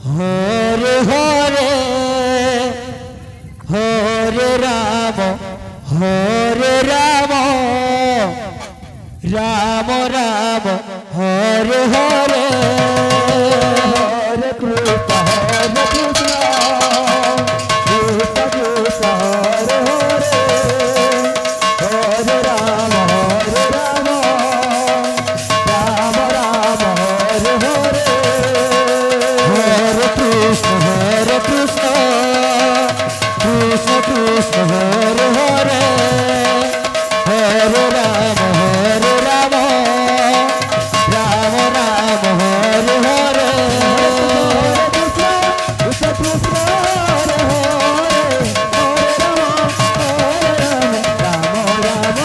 Hare Hare Hare Ram Hare Ram Ram Ram Hare Hare Hare Krishna Hare Krishna Krishna Krishna Hare Hare Hare Ram Hare Ram Ram Ram Hare Hare Hare Krishna Krishna Krishna Hare Hare Hare Ram Ram Ram Hare Hare Krishna Krishna Hare Hare Hare Ram Ram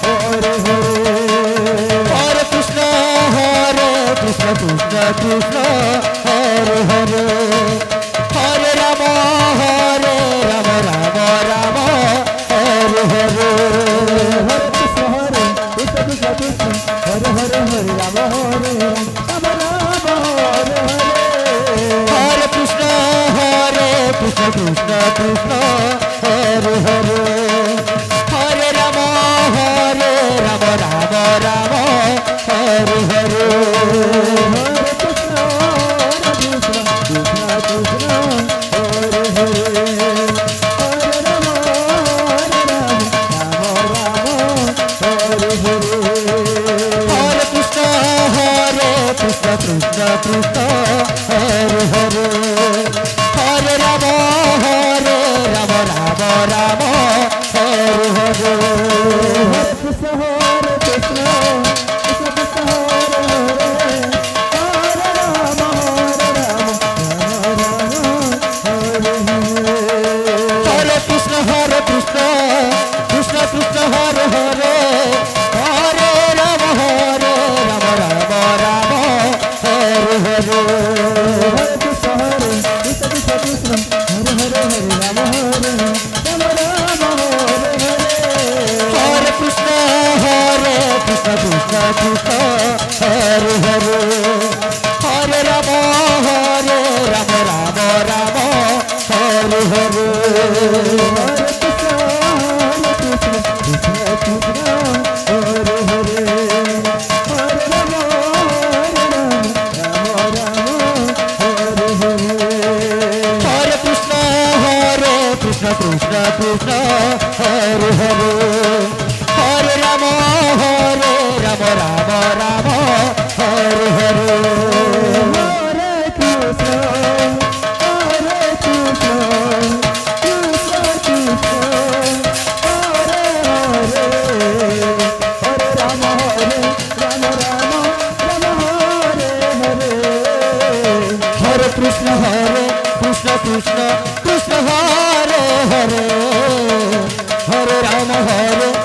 Hare Hare Hare Krishna Krishna Krishna Hare Hare Hare Ram Ram Ram Hare Hare Hare Krishna Krishna Krishna Hare Hare Hare Ram Hare Ram Ram Hare Hare Hare Krishna Krishna Krishna Hare Hare Hare Ram Ram Ram Hare Hare Hare Krishna Krishna Krishna Hare Hare Hare Ram Ram Hare Hare Hare Krishna Krishna Krishna Hare Hare Hare Ram Ram Ram Hare Hare Hare Krishna Krishna Krishna Krishna Hare Hare Hare Ram Hare Hare Krishna Krishna Krishna Krishna Hare Hare Hare Ram Ram Hare Hare Hare Krishna Krishna Krishna Krishna Hare Hare Hare Ram Hare Ram Ram Hare Hare Hare Krishna Krishna Krishna Krishna Hare Hare Hare Ram Ram Ram Hare Hare Hare Krishna Krishna Krishna Krishna Hare Hare Hare Ram Ram Hare Krishna Krishna Krishna Krishna Hare Hare Hare Ram Ram Hare Hare Hare Krishna Krishna Krishna Krishna Hare Hare Hare Ram Ram Ram Hare Hare Hare Krishna Krishna Krishna Hare Hare Hare Ram Ram Ram Hare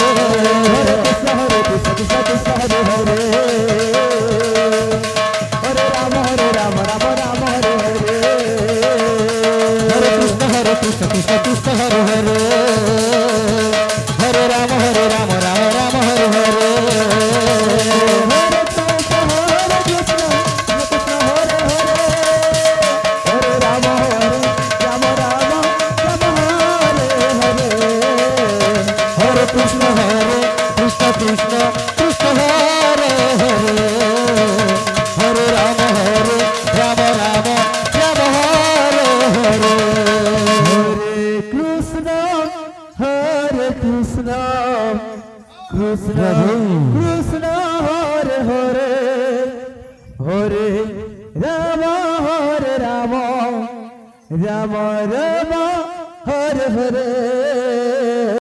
Hare Hare Krishna Krishna Krishna Hare Hare Hare Ram Ram Hare Hare Hare Krishna Krishna Krishna Hare Hare Hare Ram Ram Ram Hare Hare Hare Krishna Krishna Hare Hare Hare Ram Ram Ram Hare Hare Hare Krishna Krishna Krishna Hare Hare Hare Ram Ram Ram Hare Hare Hare Krishna Krishna Krishna Hare Hare Hare Ram Ram Ram Hare Hare